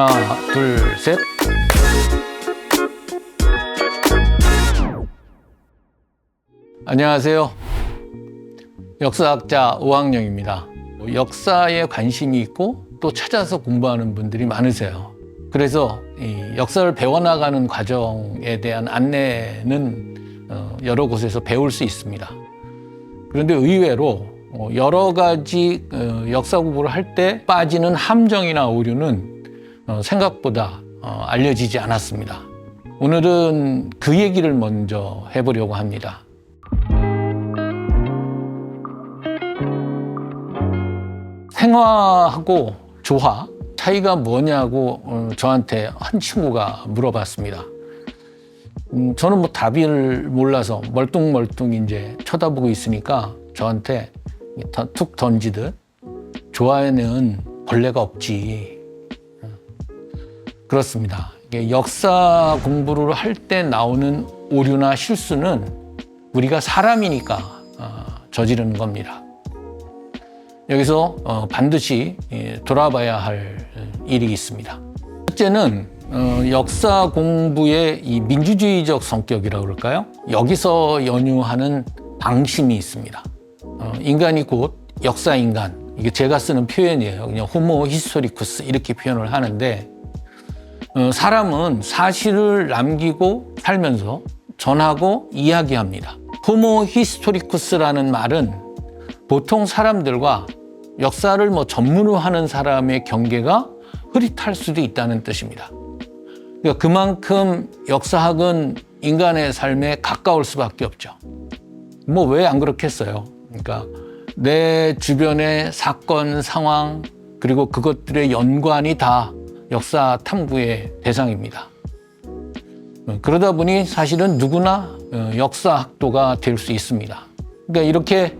하나, 둘, 셋. 안녕하세요. 역사학자 오학영입니다. 역사에 관심이 있고 또 찾아서 공부하는 분들이 많으세요. 그래서 이 역사를 배워나가는 과정에 대한 안내는 여러 곳에서 배울 수 있습니다. 그런데 의외로 여러 가지 역사 공부를 할 때 빠지는 함정이나 오류는 생각보다 알려지지 않았습니다. 오늘은 그 얘기를 먼저 해보려고 합니다. 생화하고 조화 차이가 뭐냐고 저한테 한 친구가 물어봤습니다. 저는 뭐 답을 몰라서 멀뚱멀뚱 이제 쳐다보고 있으니까 저한테 툭 던지듯 조화에는 벌레가 없지. 그렇습니다. 역사 공부를 할 때 나오는 오류나 실수는 우리가 사람이니까 저지르는 겁니다. 여기서 반드시 돌아봐야 할 일이 있습니다. 첫째는 역사 공부의 이 민주주의적 성격이라고 그럴까요? 여기서 연유하는 방심이 있습니다. 인간이 곧 역사인간, 이게 제가 쓰는 표현이에요. 그냥 호모 히스토리쿠스 이렇게 표현을 하는데 사람은 사실을 남기고 살면서 전하고 이야기합니다. 호모 히스토리쿠스라는 말은 보통 사람들과 역사를 전문으로 하는 사람의 경계가 흐릿할 수도 있다는 뜻입니다. 그러니까 그만큼 역사학은 인간의 삶에 가까울 수밖에 없죠. 왜 안 그렇겠어요? 그러니까 내 주변의 사건, 상황, 그리고 그것들의 연관이 다 역사 탐구의 대상입니다. 그러다 보니 사실은 누구나 역사학도가 될 수 있습니다. 그러니까 이렇게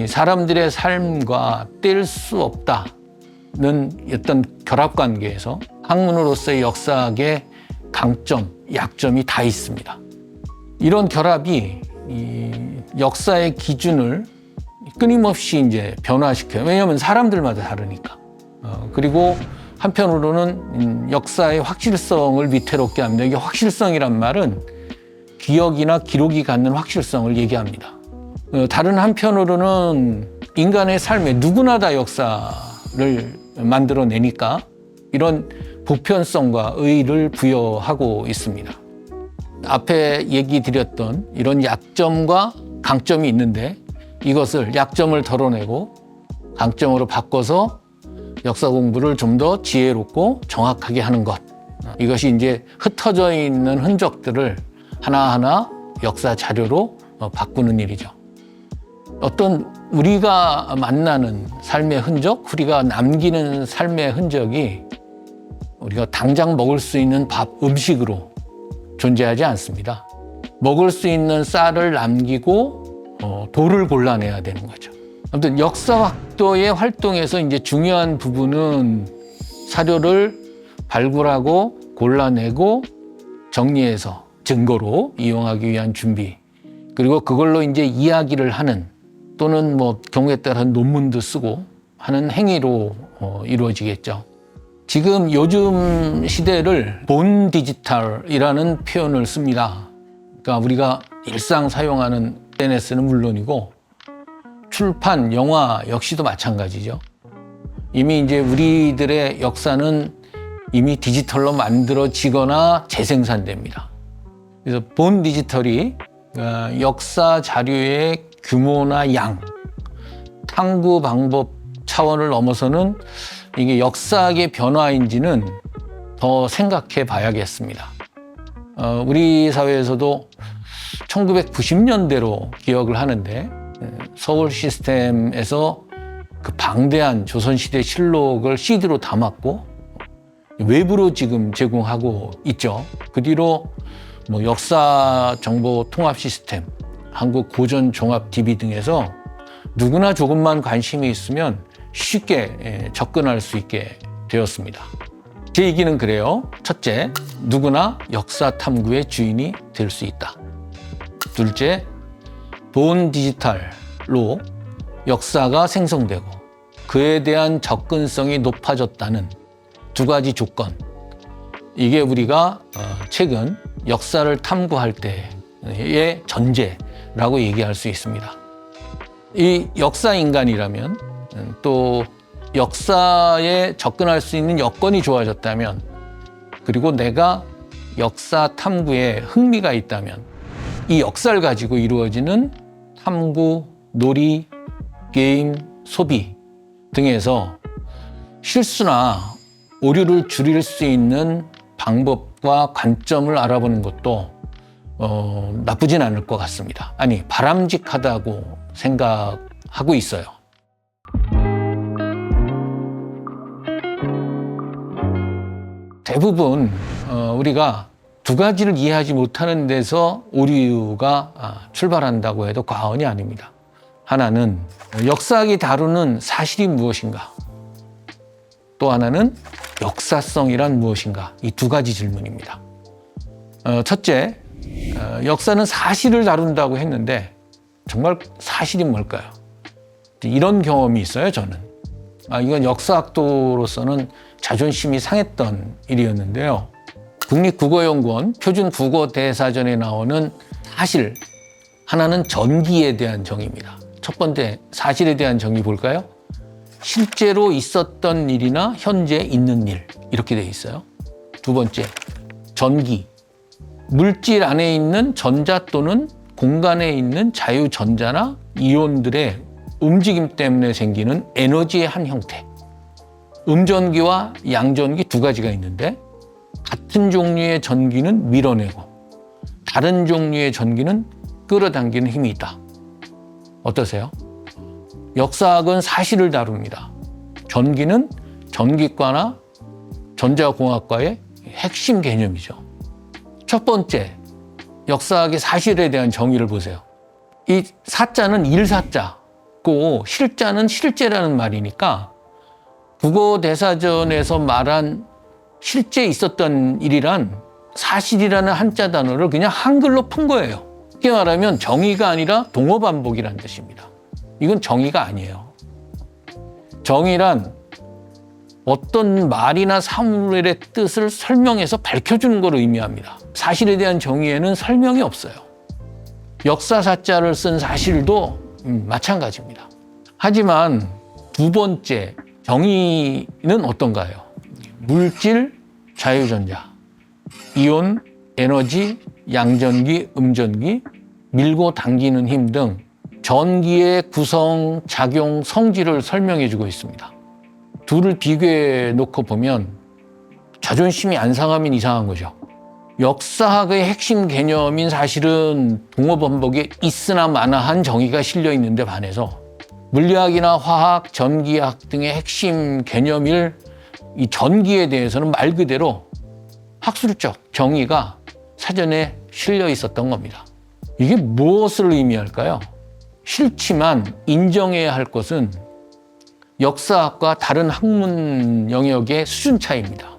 사람들의 삶과 뗄 수 없다는 어떤 결합관계에서 학문으로서의 역사학의 강점, 약점이 다 있습니다. 이런 결합이 이 역사의 기준을 끊임없이 이제 변화시켜요. 왜냐하면 사람들마다 다르니까. 그리고 한편으로는 역사의 확실성을 위태롭게 합니다. 이게 확실성이란 말은 기억이나 기록이 갖는 확실성을 얘기합니다. 다른 한편으로는 인간의 삶에 누구나 다 역사를 만들어내니까 이런 보편성과 의의를 부여하고 있습니다. 앞에 얘기 드렸던 이런 약점과 강점이 있는데 이것을 약점을 덜어내고 강점으로 바꿔서 역사 공부를 좀 더 지혜롭고 정확하게 하는 것. 이것이 이제 흩어져 있는 흔적들을 하나하나 역사 자료로 바꾸는 일이죠. 어떤 우리가 만나는 삶의 흔적, 우리가 남기는 삶의 흔적이 우리가 당장 먹을 수 있는 밥, 음식으로 존재하지 않습니다. 먹을 수 있는 쌀을 남기고 돌을 골라내야 되는 거죠. 아무튼 역사학도의 활동에서 이제 중요한 부분은 사료를 발굴하고 골라내고 정리해서 증거로 이용하기 위한 준비, 그리고 그걸로 이제 이야기를 하는 또는 경우에 따라 논문도 쓰고 하는 행위로 이루어지겠죠. 지금 요즘 시대를 본 디지털이라는 표현을 씁니다. 그러니까 우리가 일상 사용하는 SNS는 물론이고 출판, 영화 역시도 마찬가지죠. 이미 이제 우리들의 역사는 이미 디지털로 만들어지거나 재생산됩니다. 그래서 본 디지털이 역사 자료의 규모나 양, 탐구 방법 차원을 넘어서는 이게 역사학의 변화인지는 더 생각해 봐야겠습니다. 우리 사회에서도 1990년대로 기억을 하는데 서울 시스템에서 그 방대한 조선시대 실록을 CD로 담았고 외부로 지금 제공하고 있죠. 그 뒤로 역사 정보 통합 시스템, 한국 고전 종합 DB 등에서 누구나 조금만 관심이 있으면 쉽게 접근할 수 있게 되었습니다. 제 얘기는 그래요. 첫째, 누구나 역사 탐구의 주인이 될 수 있다. 둘째, 본 디지털로 역사가 생성되고 그에 대한 접근성이 높아졌다는 두 가지 조건. 이게 우리가 최근 역사를 탐구할 때의 전제라고 얘기할 수 있습니다. 이 역사 인간이라면 또 역사에 접근할 수 있는 여건이 좋아졌다면, 그리고 내가 역사 탐구에 흥미가 있다면 이 역사를 가지고 이루어지는 탐구, 놀이, 게임, 소비 등에서 실수나 오류를 줄일 수 있는 방법과 관점을 알아보는 것도 나쁘진 않을 것 같습니다. 아니, 바람직하다고 생각하고 있어요. 대부분 우리가 두 가지를 이해하지 못하는 데서 오류가 출발한다고 해도 과언이 아닙니다. 하나는 역사학이 다루는 사실이 무엇인가, 또 하나는 역사성이란 무엇인가, 이 두 가지 질문입니다. 첫째, 역사는 사실을 다룬다고 했는데 정말 사실이 뭘까요? 이런 경험이 있어요, 저는. 이건 역사학도로서는 자존심이 상했던 일이었는데요. 국립국어연구원 표준국어대사전에 나오는 사실, 하나는 전기에 대한 정의입니다. 첫 번째, 사실에 대한 정의 볼까요? 실제로 있었던 일이나 현재 있는 일, 이렇게 돼 있어요. 두 번째, 전기. 물질 안에 있는 전자 또는 공간에 있는 자유전자나 이온들의 움직임 때문에 생기는 에너지의 한 형태. 음전기와 양전기 두 가지가 있는데, 같은 종류의 전기는 밀어내고 다른 종류의 전기는 끌어당기는 힘이 있다. 어떠세요? 역사학은 사실을 다룹니다. 전기는 전기과나 전자공학과의 핵심 개념이죠. 첫 번째, 역사학의 사실에 대한 정의를 보세요. 이 사자는 일사자고 실자는 실제라는 말이니까 국어대사전에서 말한 실제 있었던 일이란 사실이라는 한자 단어를 그냥 한글로 푼 거예요. 쉽게 말하면 정의가 아니라 동어반복이라는 뜻입니다. 이건 정의가 아니에요. 정의란 어떤 말이나 사물의 뜻을 설명해서 밝혀주는 걸 의미합니다. 사실에 대한 정의에는 설명이 없어요. 역사사자를 쓴 사실도 마찬가지입니다. 하지만 두 번째 정의는 어떤가요? 물질, 자유전자, 이온, 에너지, 양전기, 음전기, 밀고 당기는 힘 등 전기의 구성, 작용, 성질을 설명해 주고 있습니다. 둘을 비교해 놓고 보면 자존심이 안 상하면 이상한 거죠. 역사학의 핵심 개념인 사실은 동어반복에 있으나 마나한 정의가 실려 있는데 반해서 물리학이나 화학, 전기학 등의 핵심 개념일 이 전기에 대해서는 말 그대로 학술적 정의가 사전에 실려 있었던 겁니다. 이게 무엇을 의미할까요? 싫지만 인정해야 할 것은 역사학과 다른 학문 영역의 수준 차이입니다.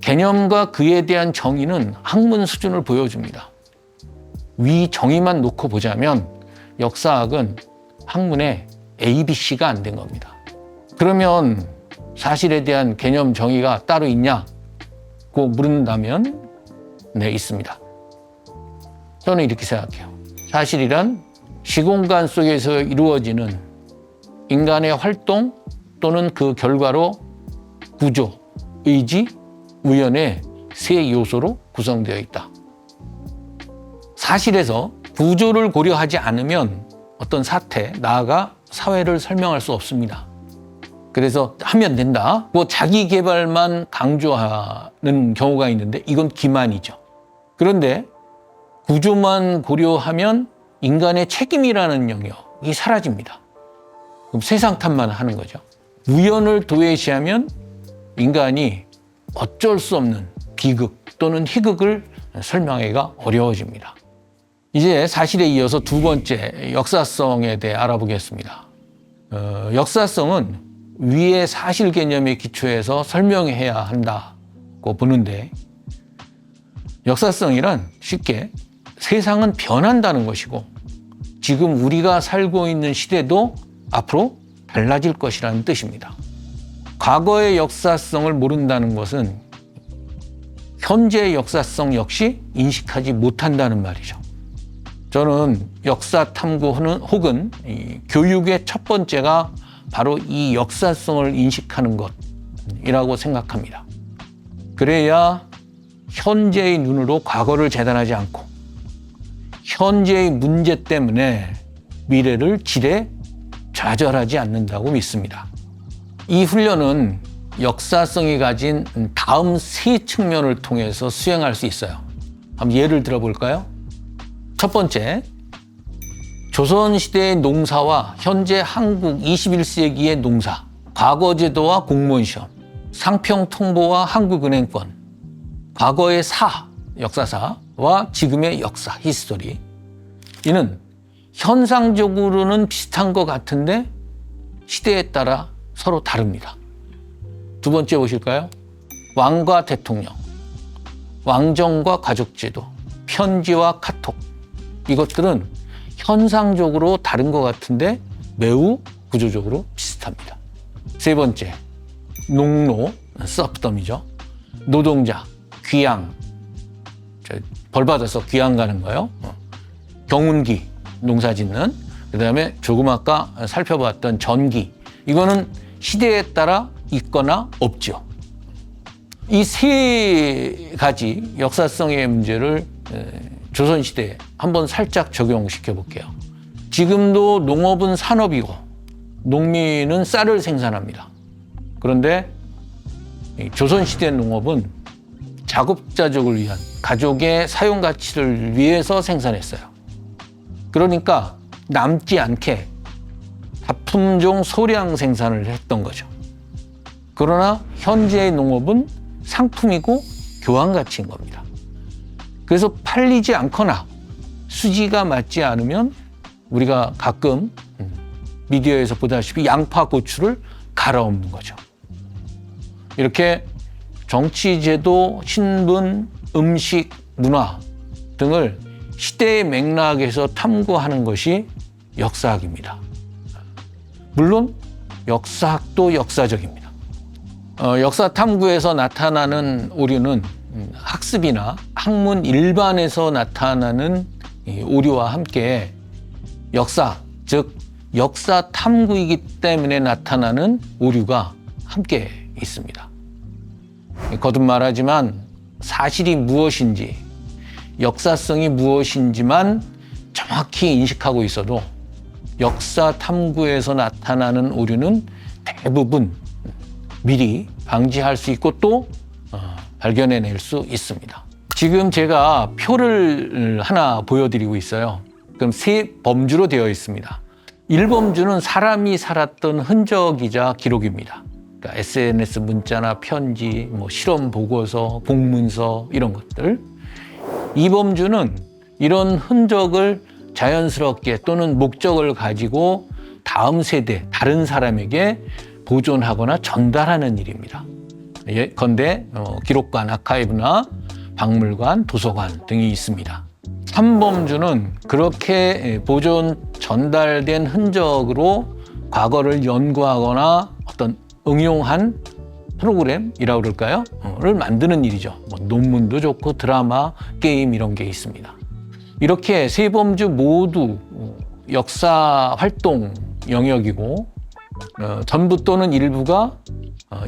개념과 그에 대한 정의는 학문 수준을 보여줍니다. 위 정의만 놓고 보자면 역사학은 학문의 ABC가 안 된 겁니다. 그러면 사실에 대한 개념 정의가 따로 있냐고 물은다면 네, 있습니다. 저는 이렇게 생각해요. 사실이란 시공간 속에서 이루어지는 인간의 활동 또는 그 결과로 구조, 의지, 우연의 세 요소로 구성되어 있다. 사실에서 구조를 고려하지 않으면 어떤 사태, 나아가 사회를 설명할 수 없습니다. 그래서 하면 된다. 자기 개발만 강조하는 경우가 있는데 이건 기만이죠. 그런데 구조만 고려하면 인간의 책임이라는 영역이 사라집니다. 그럼 세상 탓만 하는 거죠. 우연을 도외시하면 인간이 어쩔 수 없는 비극 또는 희극을 설명하기가 어려워집니다. 이제 사실에 이어서 두 번째 역사성에 대해 알아보겠습니다. 역사성은 위의 사실 개념에 기초해서 설명해야 한다고 보는데, 역사성이란 쉽게 세상은 변한다는 것이고 지금 우리가 살고 있는 시대도 앞으로 달라질 것이라는 뜻입니다. 과거의 역사성을 모른다는 것은 현재의 역사성 역시 인식하지 못한다는 말이죠. 저는 역사 탐구 혹은 이 교육의 첫 번째가 바로 이 역사성을 인식하는 것이라고 생각합니다. 그래야 현재의 눈으로 과거를 재단하지 않고 현재의 문제 때문에 미래를 지레 좌절하지 않는다고 믿습니다. 이 훈련은 역사성이 가진 다음 세 측면을 통해서 수행할 수 있어요. 한번 예를 들어볼까요? 첫 번째, 조선시대의 농사와 현재 한국 21세기의 농사, 과거 제도와 공무원 시험, 상평 통보와 한국은행권, 과거의 역사사와 지금의 역사, 히스토리. 이는 현상적으로는 비슷한 것 같은데 시대에 따라 서로 다릅니다. 두 번째 보실까요? 왕과 대통령, 왕정과 가족제도, 편지와 카톡. 이것들은 현상적으로 다른 것 같은데 매우 구조적으로 비슷합니다. 세 번째, 농노, 섭덤이죠. 노동자, 귀양, 벌 받아서 귀양 가는 거요. 경운기, 농사 짓는. 그 다음에 조금 아까 살펴봤던 전기. 이거는 시대에 따라 있거나 없죠. 이 세 가지 역사성의 문제를 조선시대에 한번 살짝 적용시켜 볼게요. 지금도 농업은 산업이고 농민은 쌀을 생산합니다. 그런데 조선시대 농업은 자급자족을 위한 가족의 사용 가치를 위해서 생산했어요. 그러니까 남지 않게 다품종 소량 생산을 했던 거죠. 그러나 현재의 농업은 상품이고 교환 가치인 겁니다. 그래서 팔리지 않거나 수지가 맞지 않으면 우리가 가끔 미디어에서 보다시피 양파, 고추를 갈아엎는 거죠. 이렇게 정치, 제도, 신분, 음식, 문화 등을 시대의 맥락에서 탐구하는 것이 역사학입니다. 물론 역사학도 역사적입니다. 역사 탐구에서 나타나는 오류는 학습이나 학문 일반에서 나타나는 오류와 함께 역사, 즉 역사 탐구이기 때문에 나타나는 오류가 함께 있습니다. 거듭 말하지만 사실이 무엇인지, 역사성이 무엇인지만 정확히 인식하고 있어도 역사 탐구에서 나타나는 오류는 대부분 미리 방지할 수 있고 또 발견해낼 수 있습니다. 지금 제가 표를 하나 보여드리고 있어요. 그럼 세 범주로 되어 있습니다. 1범주는 사람이 살았던 흔적이자 기록입니다. 그러니까 SNS 문자나 편지, 실험 보고서, 공문서 이런 것들. 2범주는 이런 흔적을 자연스럽게 또는 목적을 가지고 다음 세대, 다른 사람에게 보존하거나 전달하는 일입니다. 예컨대 기록관, 아카이브나 박물관, 도서관 등이 있습니다. 3범주는 그렇게 보존, 전달된 흔적으로 과거를 연구하거나 어떤 응용한 프로그램이라고 그럴까요? 를 만드는 일이죠. 논문도 좋고 드라마, 게임 이런 게 있습니다. 이렇게 세 범주 모두 역사 활동 영역이고 전부 또는 일부가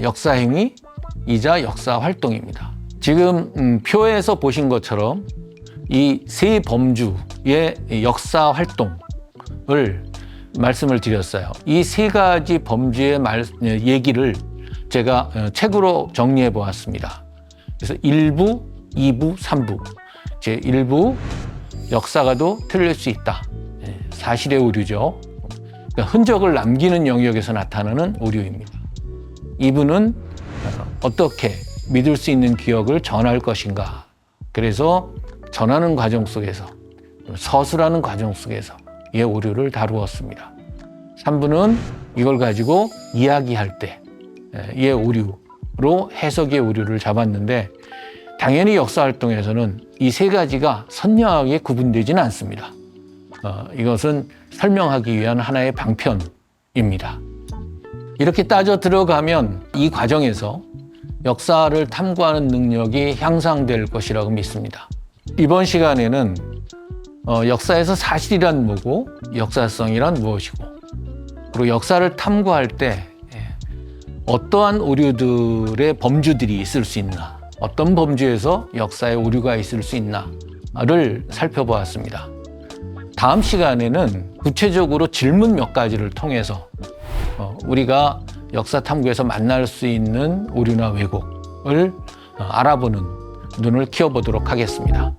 역사 행위이자 역사 활동입니다. 지금 표에서 보신 것처럼 이 세 범주의 역사 활동을 말씀을 드렸어요. 이 세 가지 범주의 얘기를 제가 책으로 정리해 보았습니다. 그래서 1부, 2부, 3부. 제 1부, 역사가도 틀릴 수 있다. 사실의 오류죠. 그러니까 흔적을 남기는 영역에서 나타나는 오류입니다. 2부는 어떻게 믿을 수 있는 기억을 전할 것인가. 그래서 전하는 과정 속에서, 서술하는 과정 속에서 이 오류를 다루었습니다. 3부는 이걸 가지고 이야기할 때 이 오류로 해석의 오류를 잡았는데 당연히 역사 활동에서는 이 세 가지가 선명하게 구분되지는 않습니다. 이것은 설명하기 위한 하나의 방편입니다. 이렇게 따져 들어가면 이 과정에서 역사를 탐구하는 능력이 향상될 것이라고 믿습니다. 이번 시간에는 역사에서 사실이란 뭐고 역사성이란 무엇이고 그리고 역사를 탐구할 때 어떠한 오류들의 범주들이 있을 수 있나, 어떤 범주에서 역사의 오류가 있을 수 있나를 살펴보았습니다. 다음 시간에는 구체적으로 질문 몇 가지를 통해서 우리가 역사 탐구에서 만날 수 있는 오류나 왜곡을 알아보는 눈을 키워보도록 하겠습니다.